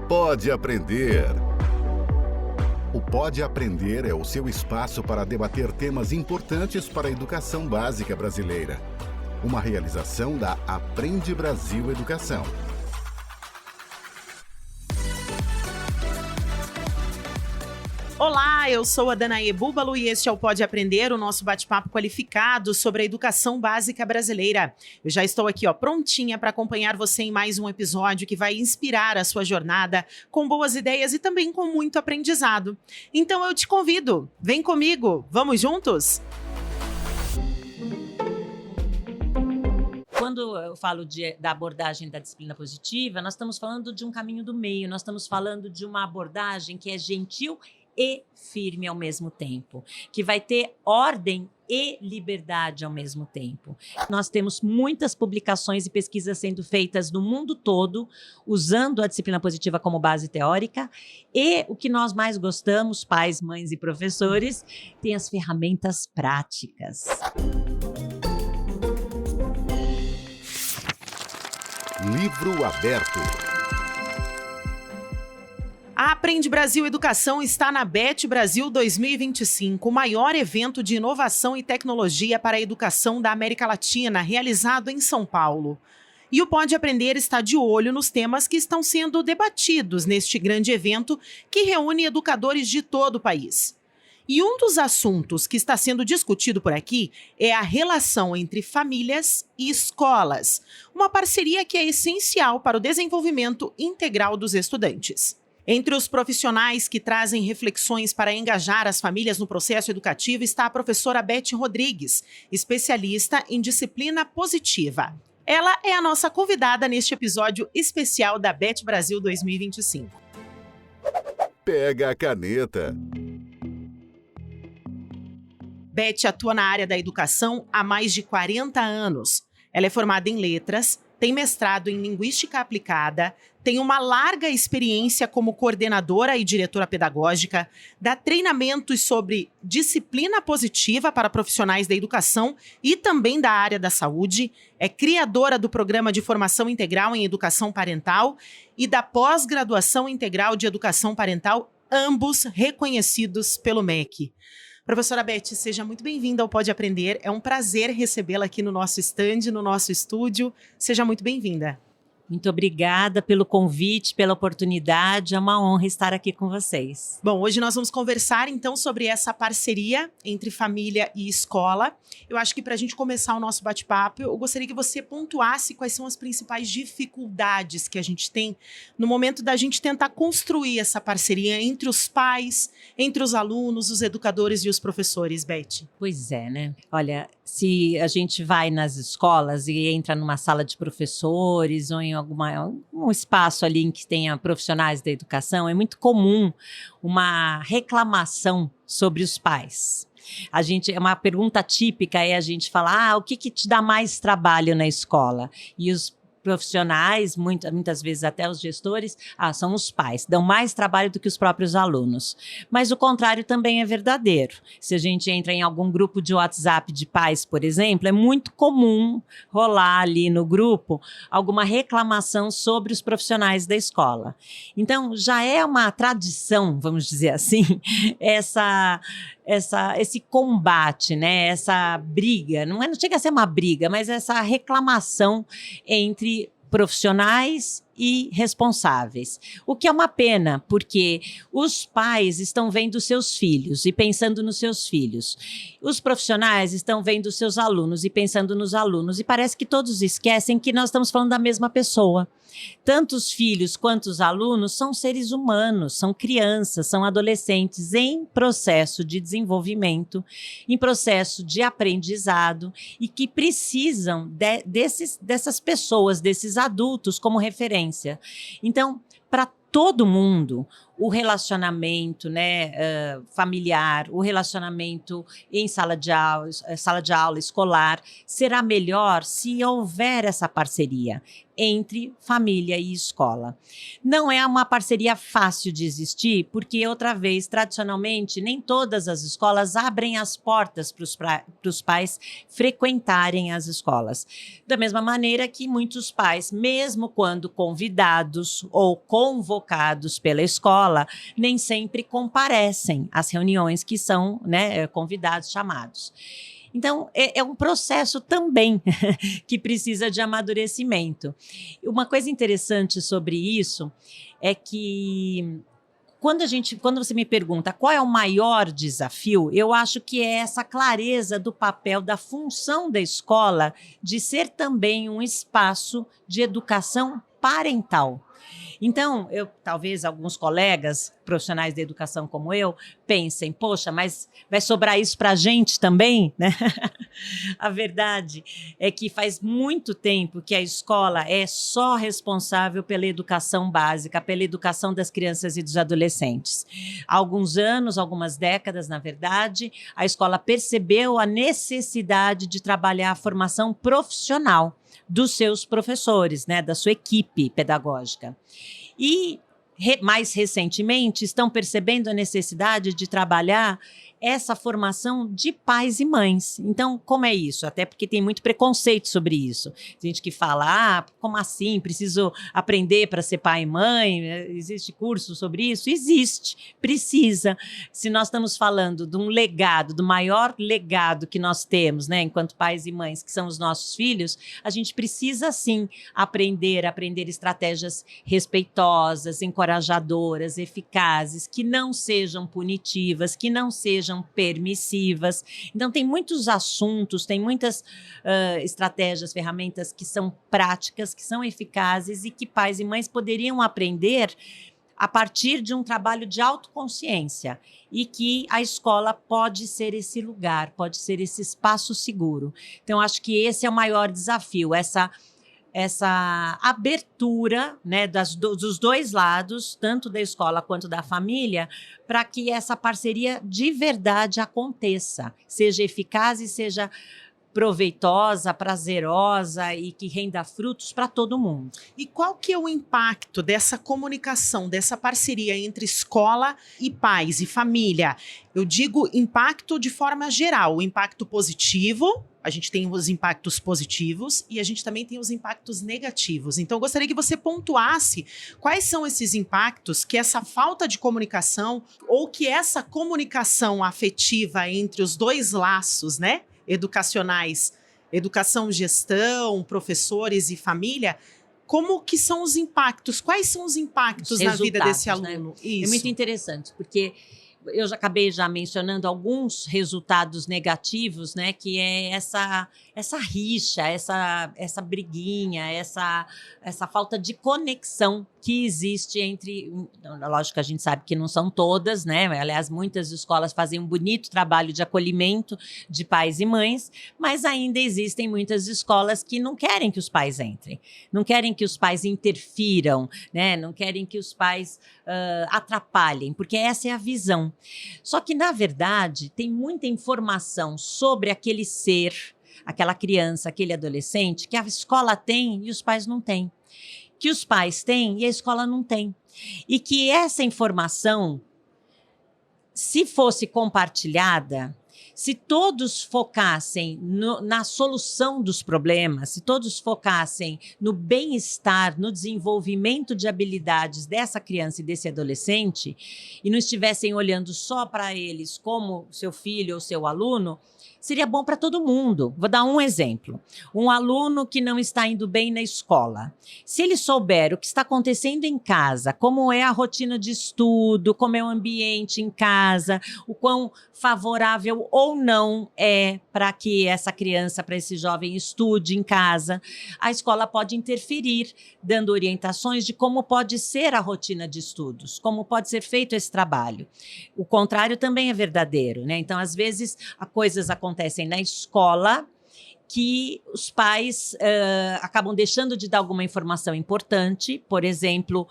Pode Aprender. O Pode Aprender é o seu espaço para debater temas importantes para a educação básica brasileira. Uma realização da Aprende Brasil Educação. Olá, eu sou a Danae Búbalo e este é o Pode Aprender, o nosso bate-papo qualificado sobre a educação básica brasileira. Eu já estou aqui, prontinha para acompanhar você em mais um episódio que vai inspirar a sua jornada com boas ideias e também com muito aprendizado. Então eu te convido, vem comigo, vamos juntos? Quando eu falo da abordagem da disciplina positiva, nós estamos falando de um caminho do meio, nós estamos falando de uma abordagem que é gentil e firme ao mesmo tempo, que vai ter ordem e liberdade ao mesmo tempo. Nós temos muitas publicações e pesquisas sendo feitas no mundo todo, usando a disciplina positiva como base teórica, e o que nós mais gostamos, pais, mães e professores, tem as ferramentas práticas. Livro aberto. A Aprende Brasil Educação está na BET Brasil 2025, o maior evento de inovação e tecnologia para a educação da América Latina, realizado em São Paulo. E o Pode Aprender está de olho nos temas que estão sendo debatidos neste grande evento que reúne educadores de todo o país. E um dos assuntos que está sendo discutido por aqui é a relação entre famílias e escolas, uma parceria que é essencial para o desenvolvimento integral dos estudantes. Entre os profissionais que trazem reflexões para engajar as famílias no processo educativo está a professora Beth Rodrigues, especialista em disciplina positiva. Ela é a nossa convidada neste episódio especial da BET Brasil 2025. Pega a caneta. Beth atua na área da educação há mais de 40 anos. Ela é formada em letras, tem mestrado em linguística aplicada, tem uma larga experiência como coordenadora e diretora pedagógica, dá treinamentos sobre disciplina positiva para profissionais da educação e também da área da saúde, é criadora do programa de formação integral em educação parental e da pós-graduação integral de educação parental, ambos reconhecidos pelo MEC. Professora Beth, seja muito bem-vinda ao Pode Aprender. É um prazer recebê-la aqui no nosso stand, no nosso estúdio. Seja muito bem-vinda. Muito obrigada pelo convite, pela oportunidade. É uma honra estar aqui com vocês. Bom, hoje nós vamos conversar então sobre essa parceria entre família e escola. Eu acho que para a gente começar o nosso bate-papo, eu gostaria que você pontuasse quais são as principais dificuldades que a gente tem no momento da gente tentar construir essa parceria entre os pais, entre os alunos, os educadores e os professores, Beth. Pois é, né? Olha, se a gente vai nas escolas e entra numa sala de professores ou em um espaço ali em que tenha profissionais da educação, é muito comum uma reclamação sobre os pais. Uma pergunta típica é a gente falar, o que te dá mais trabalho na escola? E os profissionais, muitas vezes até os gestores, são os pais, dão mais trabalho do que os próprios alunos. Mas o contrário também é verdadeiro. Se a gente entra em algum grupo de WhatsApp de pais, por exemplo, é muito comum rolar ali no grupo alguma reclamação sobre os profissionais da escola. Então, já é uma tradição, vamos dizer assim, esse combate, né? Essa briga, não chega a ser uma briga, mas essa reclamação entre profissionais e responsáveis. O que é uma pena, porque os pais estão vendo seus filhos e pensando nos seus filhos. Os profissionais estão vendo seus alunos e pensando nos alunos. E parece que todos esquecem que nós estamos falando da mesma pessoa. Tanto os filhos quanto os alunos são seres humanos, são crianças, são adolescentes em processo de desenvolvimento, em processo de aprendizado e que precisam dessas pessoas, desses adultos como referência. Então, para todo mundo, o relacionamento, né, familiar, o relacionamento em sala de aula escolar, será melhor se houver essa parceria entre família e escola. Não é uma parceria fácil de existir, porque, outra vez, tradicionalmente, nem todas as escolas abrem as portas para os pais frequentarem as escolas. Da mesma maneira que muitos pais, mesmo quando convidados ou convocados pela escola, nem sempre comparecem às reuniões que são, né, convidados, chamados. Então, é um processo também que precisa de amadurecimento. Uma coisa interessante sobre isso é que quando você me pergunta qual é o maior desafio, eu acho que é essa clareza do papel, da função da escola de ser também um espaço de educação parental. Então, talvez alguns colegas profissionais da educação como eu pensem, poxa, mas vai sobrar isso para a gente também, né? A verdade é que faz muito tempo que a escola é só responsável pela educação básica, pela educação das crianças e dos adolescentes. Há alguns anos, algumas décadas, na verdade, a escola percebeu a necessidade de trabalhar a formação profissional dos seus professores, né, da sua equipe pedagógica. E, mais recentemente, estão percebendo a necessidade de trabalhar essa formação de pais e mães. Então, como é isso? Até porque tem muito preconceito sobre isso. Tem gente que fala, como assim? Preciso aprender para ser pai e mãe? Existe curso sobre isso? Existe, precisa. Se nós estamos falando de um legado, do maior legado que nós temos, né, enquanto pais e mães, que são os nossos filhos, a gente precisa, sim, aprender estratégias respeitosas, encorajadoras, eficazes, que não sejam punitivas, que não sejam permissivas. Então, tem muitos assuntos, tem muitas estratégias, ferramentas que são práticas, que são eficazes e que pais e mães poderiam aprender a partir de um trabalho de autoconsciência e que a escola pode ser esse lugar, pode ser esse espaço seguro. Então, acho que esse é o maior desafio, essa abertura, né, dos dois lados, tanto da escola quanto da família, para que essa parceria de verdade aconteça, seja eficaz e seja proveitosa, prazerosa e que renda frutos para todo mundo. E qual que é o impacto dessa comunicação, dessa parceria entre escola e pais e família? Eu digo impacto de forma geral, o impacto positivo. A gente tem os impactos positivos e a gente também tem os impactos negativos. Então, eu gostaria que você pontuasse quais são esses impactos que essa falta de comunicação ou que essa comunicação afetiva entre os dois laços, né, educacionais, educação, gestão, professores e família, como que são os impactos? Quais são os impactos na vida desse aluno? Né? Isso. É muito interessante, porque eu já acabei mencionando alguns resultados negativos, né, que é essa rixa, essa briguinha, essa falta de conexão que existe entre, lógico que a gente sabe que não são todas, né, aliás, muitas escolas fazem um bonito trabalho de acolhimento de pais e mães, mas ainda existem muitas escolas que não querem que os pais entrem, não querem que os pais interfiram, né, não querem que os pais atrapalhem, porque essa é a visão. Só que, na verdade, tem muita informação sobre aquele ser, aquela criança, aquele adolescente, que a escola tem e os pais não têm. Que os pais têm e a escola não tem. E que essa informação, se fosse compartilhada, se todos focassem na solução dos problemas, se todos focassem no bem-estar, no desenvolvimento de habilidades dessa criança e desse adolescente, e não estivessem olhando só para eles como seu filho ou seu aluno, seria bom para todo mundo. Vou dar um exemplo. Um aluno que não está indo bem na escola. Se ele souber o que está acontecendo em casa, como é a rotina de estudo, como é o ambiente em casa, o quão favorável ou não é para que essa criança, para esse jovem estude em casa, a escola pode interferir, dando orientações de como pode ser a rotina de estudos, como pode ser feito esse trabalho. O contrário também é verdadeiro, né? Então, às vezes, coisas acontecem na escola que os pais acabam deixando de dar alguma informação importante, por exemplo,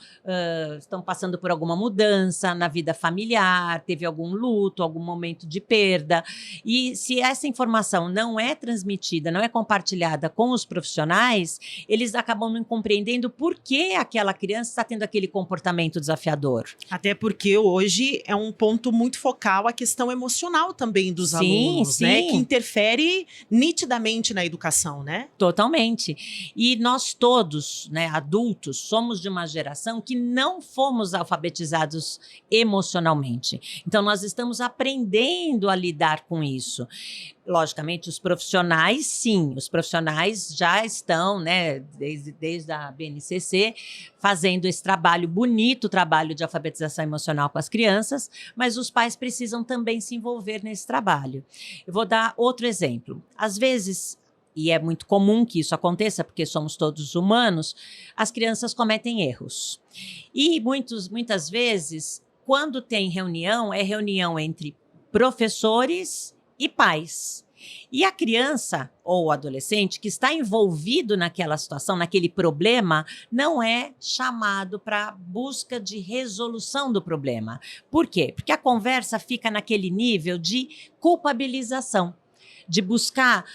estão passando por alguma mudança na vida familiar, teve algum luto, algum momento de perda, e se essa informação não é transmitida, não é compartilhada com os profissionais, eles acabam não compreendendo por que aquela criança está tendo aquele comportamento desafiador. Até porque hoje é um ponto muito focal a questão emocional também dos alunos, né? Que interfere nitidamente importante na educação, né? Totalmente. E nós todos, né, adultos, somos de uma geração que não fomos alfabetizados emocionalmente. Então, nós estamos aprendendo a lidar com isso. Logicamente, os profissionais, sim, os profissionais já estão, né, desde a BNCC, fazendo esse trabalho bonito, trabalho de alfabetização emocional com as crianças, mas os pais precisam também se envolver nesse trabalho. Eu vou dar outro exemplo. Às vezes, e é muito comum que isso aconteça, porque somos todos humanos, as crianças cometem erros. E muitas vezes, quando tem reunião, é reunião entre professores e pais. E a criança ou o adolescente que está envolvido naquela situação, naquele problema, não é chamado para busca de resolução do problema. Por quê? Porque a conversa fica naquele nível de culpabilização, de buscar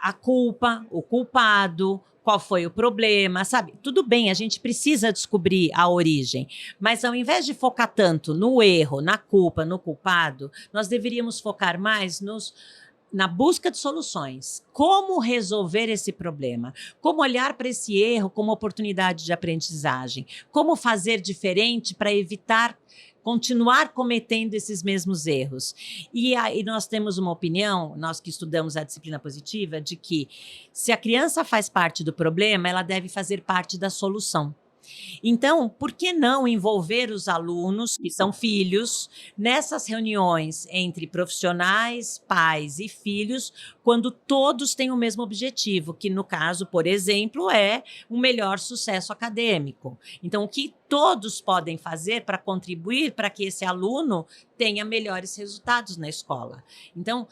a culpa, o culpado, qual foi o problema, sabe? Tudo bem, a gente precisa descobrir a origem, mas ao invés de focar tanto no erro, na culpa, no culpado, nós deveríamos focar mais na busca de soluções. Como resolver esse problema? Como olhar para esse erro como oportunidade de aprendizagem? Como fazer diferente para evitar continuar cometendo esses mesmos erros? E aí nós temos uma opinião, nós que estudamos a disciplina positiva, de que se a criança faz parte do problema, ela deve fazer parte da solução. Então, por que não envolver os alunos, que são filhos, nessas reuniões entre profissionais, pais e filhos, quando todos têm o mesmo objetivo, que no caso, por exemplo, é um melhor sucesso acadêmico. Então, o que todos podem fazer para contribuir para que esse aluno tenha melhores resultados na escola? Então,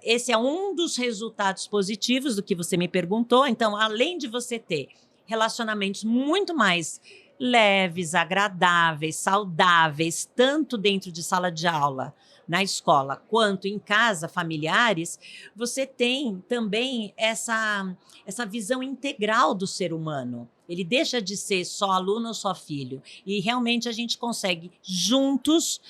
esse é um dos resultados positivos do que você me perguntou. Então, além de você ter relacionamentos muito mais leves, agradáveis, saudáveis, tanto dentro de sala de aula, na escola, quanto em casa, familiares, você tem também essa visão integral do ser humano. Ele deixa de ser só aluno ou só filho. E realmente a gente consegue, juntos,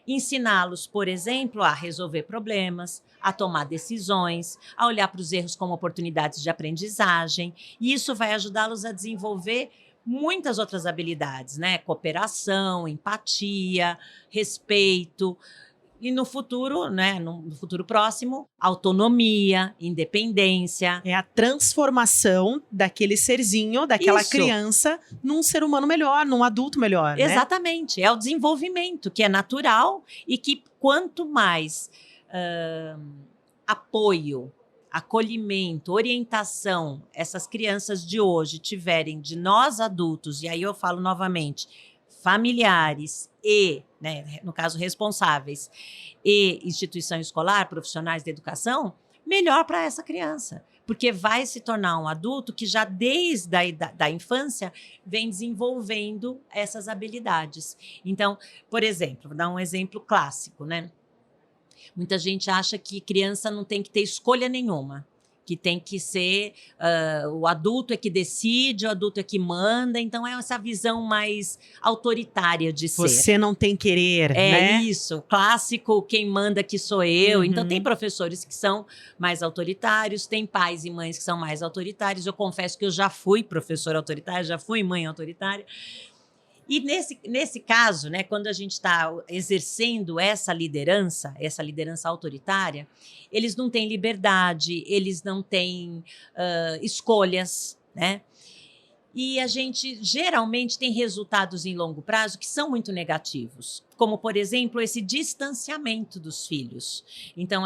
ensiná-los, por exemplo, a resolver problemas, a tomar decisões, a olhar para os erros como oportunidades de aprendizagem. E isso vai ajudá-los a desenvolver muitas outras habilidades, né? Cooperação, empatia, respeito. E no futuro, né, no futuro próximo, autonomia, independência. É a transformação daquele serzinho, daquela criança, num ser humano melhor, num adulto melhor, né? Exatamente. É o desenvolvimento, que é natural e que quanto mais apoio, acolhimento, orientação essas crianças de hoje tiverem de nós adultos, e aí eu falo novamente, familiares e, né, no caso, responsáveis e instituição escolar, profissionais da educação, melhor para essa criança, porque vai se tornar um adulto que já desde a infância vem desenvolvendo essas habilidades. Então, por exemplo, vou dar um exemplo clássico, né? Muita gente acha que criança não tem que ter escolha nenhuma, que tem que ser o adulto é que decide, o adulto é que manda. Então, é essa visão mais autoritária de ser. Você não tem querer, né? É isso, clássico, quem manda aqui sou eu. Então, tem professores que são mais autoritários, tem pais e mães que são mais autoritários. Eu confesso que eu já fui professora autoritária, já fui mãe autoritária. E nesse caso, né, quando a gente está exercendo essa liderança autoritária, eles não têm liberdade, eles não têm escolhas, né? E a gente geralmente tem resultados em longo prazo que são muito negativos, como, por exemplo, esse distanciamento dos filhos. Então,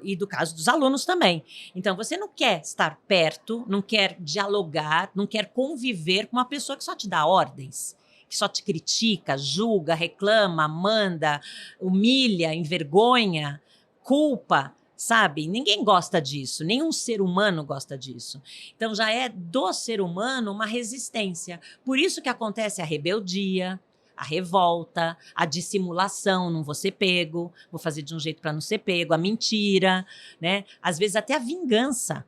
e do caso dos alunos também. Então, você não quer estar perto, não quer dialogar, não quer conviver com uma pessoa que só te dá ordens, que só te critica, julga, reclama, manda, humilha, envergonha, culpa, sabe? Ninguém gosta disso, nenhum ser humano gosta disso. Então já é do ser humano uma resistência. Por isso que acontece a rebeldia, a revolta, a dissimulação, não vou ser pego, vou fazer de um jeito para não ser pego, a mentira, né? Às vezes até a vingança.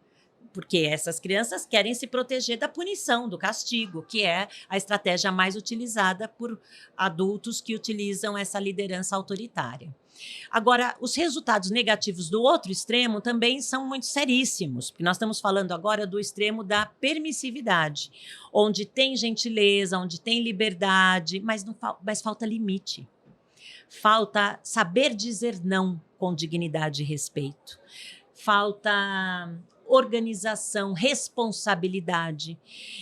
Porque essas crianças querem se proteger da punição, do castigo, que é a estratégia mais utilizada por adultos que utilizam essa liderança autoritária. Agora, os resultados negativos do outro extremo também são muito seríssimos, porque nós estamos falando agora do extremo da permissividade, onde tem gentileza, onde tem liberdade, mas falta limite. Falta saber dizer não com dignidade e respeito. Falta organização, responsabilidade.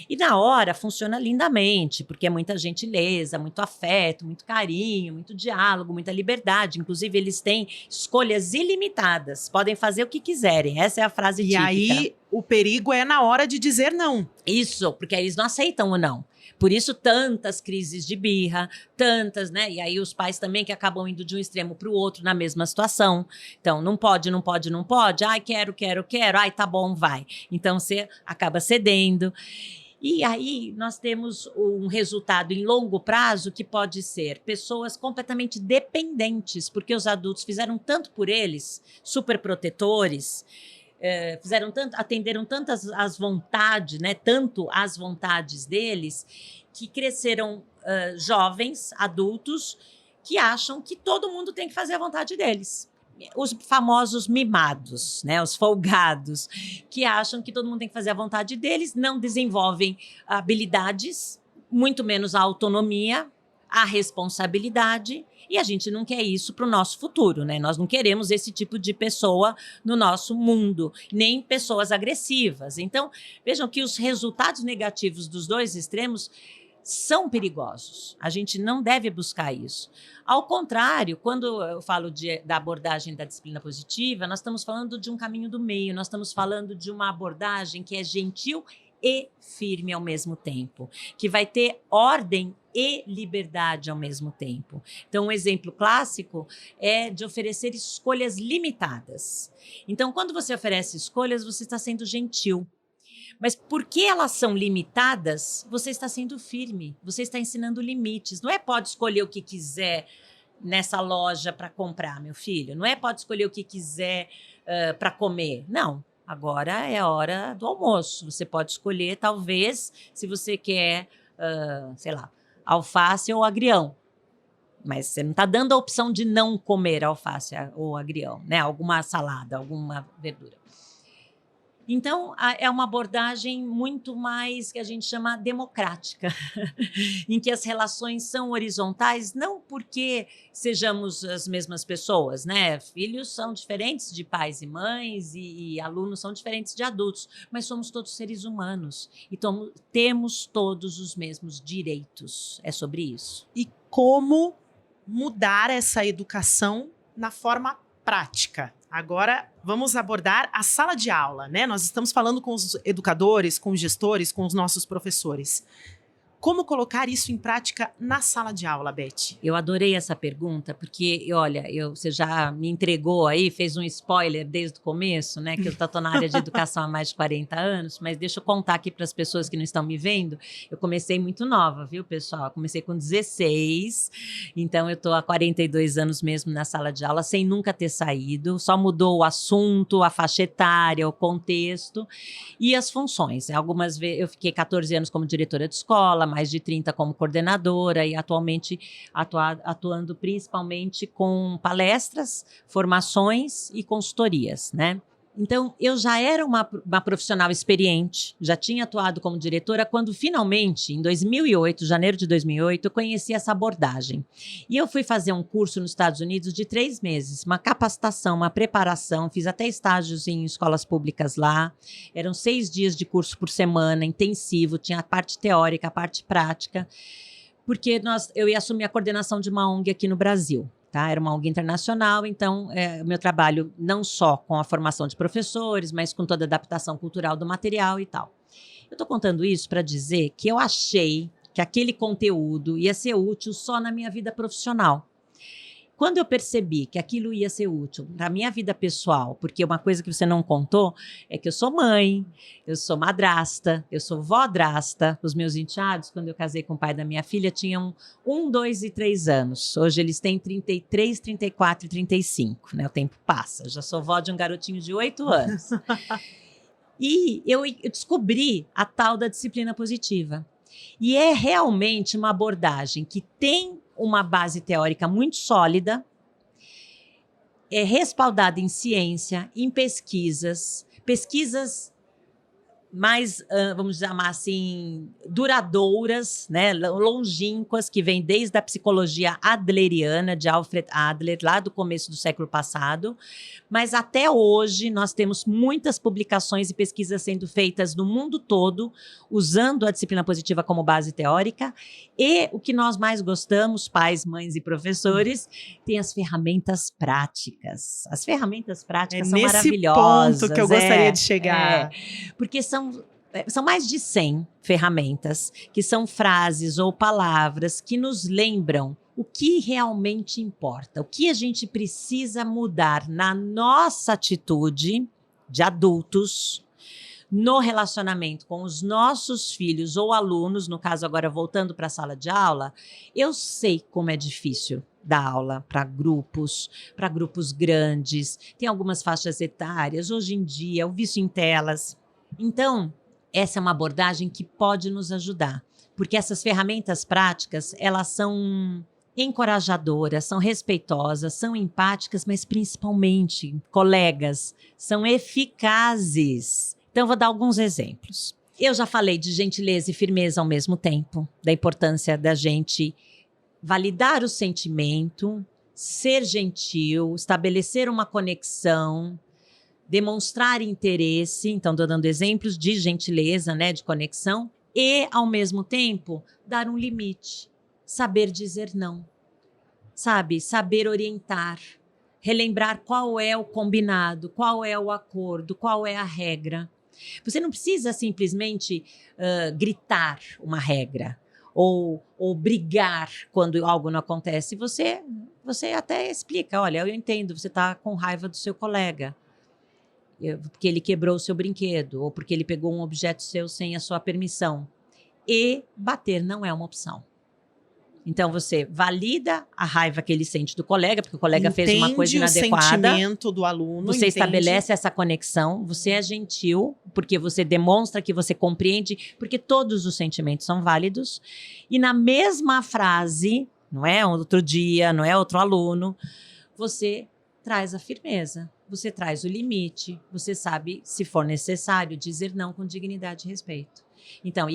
E na hora funciona lindamente, porque é muita gentileza, muito afeto, muito carinho, muito diálogo, muita liberdade. Inclusive, eles têm escolhas ilimitadas, podem fazer o que quiserem. Essa é a frase típica. E aí, o perigo é na hora de dizer não. Isso, porque eles não aceitam o não. Por isso, tantas crises de birra, tantas, né? E aí os pais também que acabam indo de um extremo para o outro na mesma situação. Então, não pode. Ai, quero. Ai, tá bom, vai. Então, você acaba cedendo. E aí nós temos um resultado em longo prazo que pode ser pessoas completamente dependentes, porque os adultos fizeram tanto por eles, super protetores, atenderam tantas as vontades, né, tanto as vontades deles, que cresceram jovens, adultos, que acham que todo mundo tem que fazer a vontade deles. Os famosos mimados, né, os folgados, que acham que todo mundo tem que fazer a vontade deles, não desenvolvem habilidades, muito menos a autonomia, a responsabilidade. E a gente não quer isso para o nosso futuro, né? Nós não queremos esse tipo de pessoa no nosso mundo, nem pessoas agressivas. Então, vejam que os resultados negativos dos dois extremos são perigosos. A gente não deve buscar isso. Ao contrário, quando eu falo da abordagem da disciplina positiva, nós estamos falando de um caminho do meio, nós estamos falando de uma abordagem que é gentil e firme ao mesmo tempo, que vai ter ordem e liberdade ao mesmo tempo. Então, um exemplo clássico é de oferecer escolhas limitadas. Então, quando você oferece escolhas, você está sendo gentil. Mas porque elas são limitadas, você está sendo firme, você está ensinando limites. Não é pode escolher o que quiser nessa loja para comprar, meu filho. Não é pode escolher o que quiser para comer. Não. Agora é a hora do almoço. Você pode escolher, talvez, se você quer, sei lá, alface ou agrião. Mas você não está dando a opção de não comer alface ou agrião, né? Alguma salada, alguma verdura. Então, é uma abordagem muito mais que a gente chama democrática, em que as relações são horizontais, não porque sejamos as mesmas pessoas, né? Filhos são diferentes de pais e mães e alunos são diferentes de adultos, mas somos todos seres humanos e temos todos os mesmos direitos. É sobre isso. E como mudar essa educação na forma prática? Agora, vamos abordar a sala de aula, né? Nós estamos falando com os educadores, com os gestores, com os nossos professores. Como colocar isso em prática na sala de aula, Beth? Eu adorei essa pergunta, porque, olha, você já me entregou aí, fez um spoiler desde o começo, né? Que eu estou na área de educação há mais de 40 anos, mas deixa eu contar aqui para as pessoas que não estão me vendo. Eu comecei muito nova, viu, pessoal? Eu comecei com 16, então eu estou há 42 anos mesmo na sala de aula, sem nunca ter saído. Só mudou o assunto, a faixa etária, o contexto e as funções. Algumas vezes eu fiquei 14 anos como diretora de escola, mais de 30 como coordenadora e atualmente atuando principalmente com palestras, formações e consultorias, né? Então, eu já era uma profissional experiente, já tinha atuado como diretora quando finalmente, em 2008, janeiro de 2008, eu conheci essa abordagem. E eu fui fazer um curso nos Estados Unidos de 3 meses, uma capacitação, uma preparação, fiz até estágios em escolas públicas lá, eram 6 dias de curso por semana, intensivo, tinha a parte teórica, a parte prática, porque eu ia assumir a coordenação de uma ONG aqui no Brasil. Tá? Era uma ONG internacional, então o meu trabalho não só com a formação de professores, mas com toda a adaptação cultural do material e tal. Eu estou contando isso para dizer que eu achei que aquele conteúdo ia ser útil só na minha vida profissional. Quando eu percebi que aquilo ia ser útil para a minha vida pessoal, porque uma coisa que você não contou é que eu sou mãe, eu sou madrasta, eu sou vodrasta. Os meus enteados, quando eu casei com o pai da minha filha, tinham 1, 2 e 3 anos. Hoje eles têm 33, 34 e 35, né? O tempo passa. Eu já sou vó de um garotinho de 8 anos. E eu descobri a tal da disciplina positiva. E é realmente uma abordagem que tem uma base teórica muito sólida, é respaldada em ciência, em pesquisas mais, vamos chamar assim, duradouras, né, longínquas, que vêm desde a psicologia adleriana, de Alfred Adler, lá do começo do século passado, mas até hoje nós temos muitas publicações e pesquisas sendo feitas no mundo todo, usando a disciplina positiva como base teórica, e o que nós mais gostamos, pais, mães e professores, tem as ferramentas práticas. As ferramentas práticas são maravilhosas. Nesse ponto que eu gostaria de chegar. Porque são mais de 100 ferramentas, que são frases ou palavras que nos lembram o que realmente importa, o que a gente precisa mudar na nossa atitude de adultos, no relacionamento com os nossos filhos ou alunos, no caso agora voltando para a sala de aula. Eu sei como é difícil dar aula para grupos grandes, tem algumas faixas etárias, hoje em dia, o vício em telas. Então, essa é uma abordagem que pode nos ajudar, porque essas ferramentas práticas, elas são encorajadoras, são respeitosas, são empáticas, mas principalmente, colegas, são eficazes. Então, vou dar alguns exemplos. Eu já falei de gentileza e firmeza ao mesmo tempo, da importância da gente validar o sentimento, ser gentil, estabelecer uma conexão, demonstrar interesse, então estou dando exemplos de gentileza, né, de conexão, e, ao mesmo tempo, dar um limite, saber dizer não, saber orientar, relembrar qual é o combinado, qual é o acordo, qual é a regra. Você não precisa simplesmente gritar uma regra ou brigar quando algo não acontece. Você até explica, olha, eu entendo, você está com raiva do seu colega, porque ele quebrou o seu brinquedo, ou porque ele pegou um objeto seu sem a sua permissão. E bater não é uma opção. Então, você valida a raiva que ele sente do colega, porque o colega fez uma coisa inadequada. Entende o sentimento do aluno. Você estabelece essa conexão, você é gentil, porque você demonstra que você compreende, porque todos os sentimentos são válidos. E na mesma frase, não é outro dia, não é outro aluno, você traz a firmeza, você traz o limite, você sabe, se for necessário, dizer não com dignidade e respeito. Então,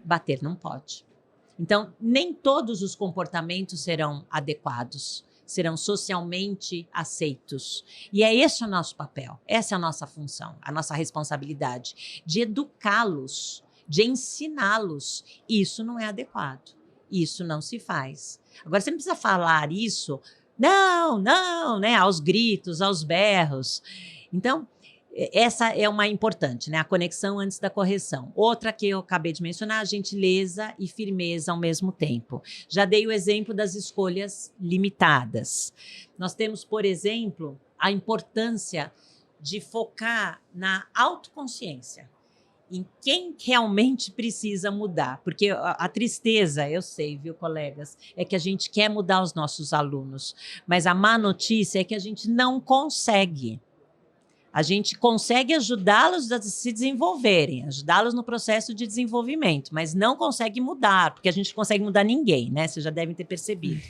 bater não pode. Então, nem todos os comportamentos serão adequados, serão socialmente aceitos. E é esse o nosso papel, essa é a nossa função, a nossa responsabilidade, de educá-los, de ensiná-los. Isso não é adequado, isso não se faz. Agora, você não precisa falar isso, não, né, aos gritos, aos berros. Então, essa é uma importante, né? A conexão antes da correção. Outra que eu acabei de mencionar, gentileza e firmeza ao mesmo tempo. Já dei o exemplo das escolhas limitadas. Nós temos, por exemplo, a importância de focar na autoconsciência, em quem realmente precisa mudar. Porque a tristeza, eu sei, viu, colegas, é que a gente quer mudar os nossos alunos, mas a má notícia é que a gente não consegue. A gente consegue ajudá-los a se desenvolverem, ajudá-los no processo de desenvolvimento, mas não consegue mudar, porque a gente não consegue mudar ninguém, né? Vocês já devem ter percebido.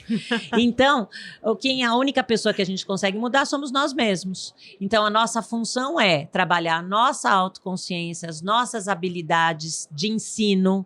Então, a única pessoa que a gente consegue mudar somos nós mesmos. Então, a nossa função é trabalhar a nossa autoconsciência, as nossas habilidades de ensino,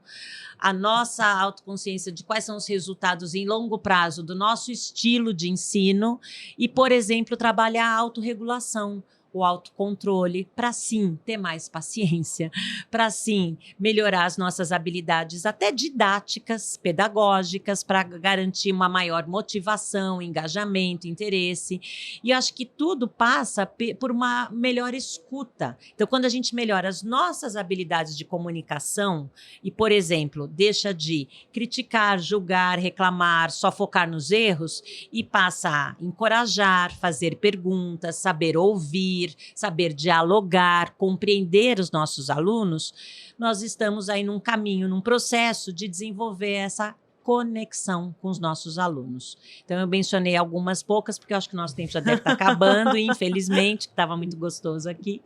a nossa autoconsciência de quais são os resultados em longo prazo do nosso estilo de ensino e, por exemplo, trabalhar a autorregulação, o autocontrole, para sim ter mais paciência, para sim melhorar as nossas habilidades até didáticas, pedagógicas, para garantir uma maior motivação, engajamento, interesse. E eu acho que tudo passa por uma melhor escuta. Então, quando a gente melhora as nossas habilidades de comunicação e, por exemplo, deixa de criticar, julgar, reclamar, só focar nos erros e passa a encorajar, fazer perguntas, saber ouvir, saber dialogar, compreender os nossos alunos, nós estamos aí num caminho, num processo de desenvolver essa conexão com os nossos alunos. Então, eu mencionei algumas poucas, porque eu acho que o nosso tempo já deve estar acabando, infelizmente, que estava muito gostoso aqui.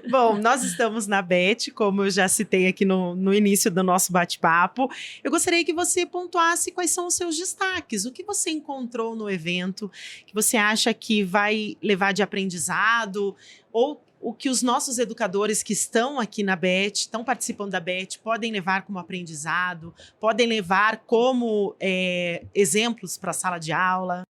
Bom, nós estamos na BET, como eu já citei aqui no início do nosso bate-papo. Eu gostaria que você pontuasse quais são os seus destaques, o que você encontrou no evento, que você acha que vai levar de aprendizado, ou o que os nossos educadores que estão aqui na BET, estão participando da BET, podem levar como aprendizado, podem levar como exemplos para a sala de aula.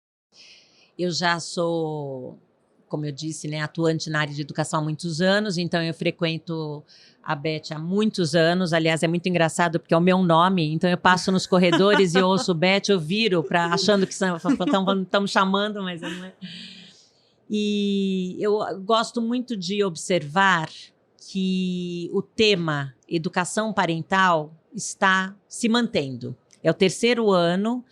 Eu já sou, como eu disse, né, atuante na área de educação há muitos anos, então eu frequento a BET há muitos anos. Aliás, é muito engraçado porque é o meu nome, então eu passo nos corredores e ouço BET, eu viro achando que estamos chamando, mas não é. E eu gosto muito de observar que o tema educação parental está se mantendo. É o 3º ano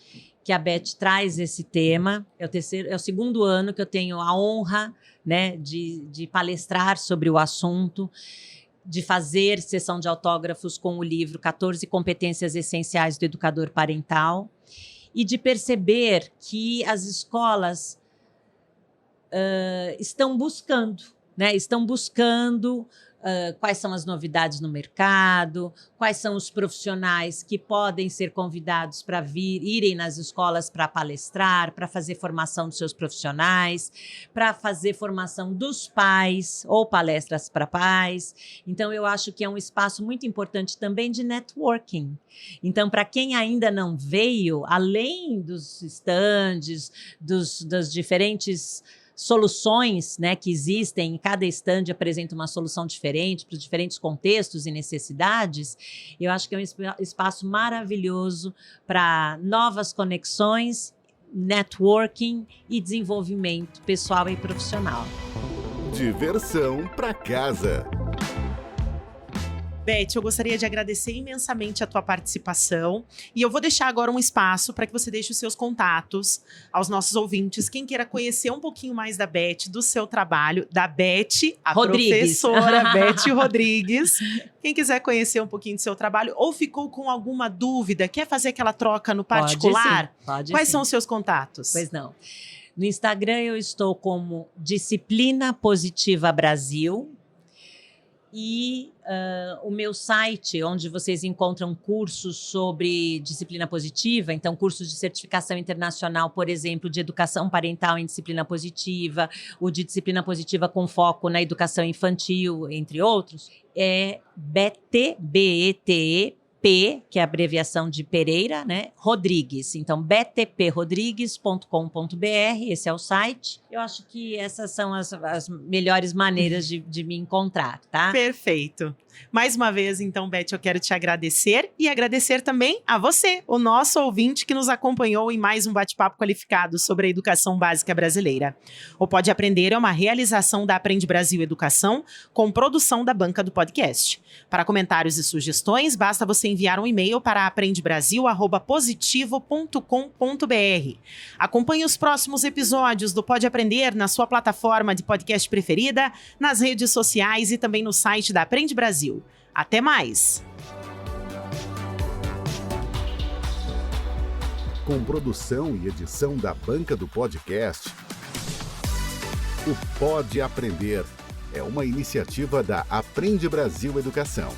que a BET traz esse tema, é o 2º ano que eu tenho a honra, né, de palestrar sobre o assunto, de fazer sessão de autógrafos com o livro 14 Competências Essenciais do Educador Parental e de perceber que as escolas estão buscando, né? Estão buscando quais são as novidades no mercado, quais são os profissionais que podem ser convidados para irem nas escolas para palestrar, para fazer formação dos seus profissionais, para fazer formação dos pais ou palestras para pais. Então, eu acho que é um espaço muito importante também de networking. Então, para quem ainda não veio, além dos estandes, das diferentes soluções, né, que existem, cada stand apresenta uma solução diferente para os diferentes contextos e necessidades, eu acho que é um espaço maravilhoso para novas conexões, networking e desenvolvimento pessoal e profissional. Diversão para casa. BET, eu gostaria de agradecer imensamente a tua participação e eu vou deixar agora um espaço para que você deixe os seus contatos aos nossos ouvintes. Quem queira conhecer um pouquinho mais da BET, do seu trabalho, da BET, a Rodrigues. Professora BET Rodrigues. Quem quiser conhecer um pouquinho do seu trabalho ou ficou com alguma dúvida, quer fazer aquela troca no particular? Pode Quais sim. são os seus contatos? Pois não. No Instagram eu estou como Disciplina Positiva Brasil. E o meu site, onde vocês encontram cursos sobre disciplina positiva, então cursos de certificação internacional, por exemplo, de educação parental em disciplina positiva, o de disciplina positiva com foco na educação infantil, entre outros, é BETP, que é a abreviação de Pereira, né? Rodrigues. Então, btprodrigues.com.br, esse é o site. Eu acho que essas são as melhores maneiras de me encontrar, tá? Perfeito. Mais uma vez, então, BET, eu quero te agradecer e agradecer também a você, o nosso ouvinte que nos acompanhou em mais um bate-papo qualificado sobre a educação básica brasileira. O Pode Aprender é uma realização da Aprende Brasil Educação com produção da banca do podcast. Para comentários e sugestões, basta você enviar um e-mail para aprendebrasil@positivo.com.br. Acompanhe os próximos episódios do Pode Aprender na sua plataforma de podcast preferida, nas redes sociais e também no site da Aprende Brasil. Até mais! Com produção e edição da banca do podcast, o Pode Aprender é uma iniciativa da Aprende Brasil Educação.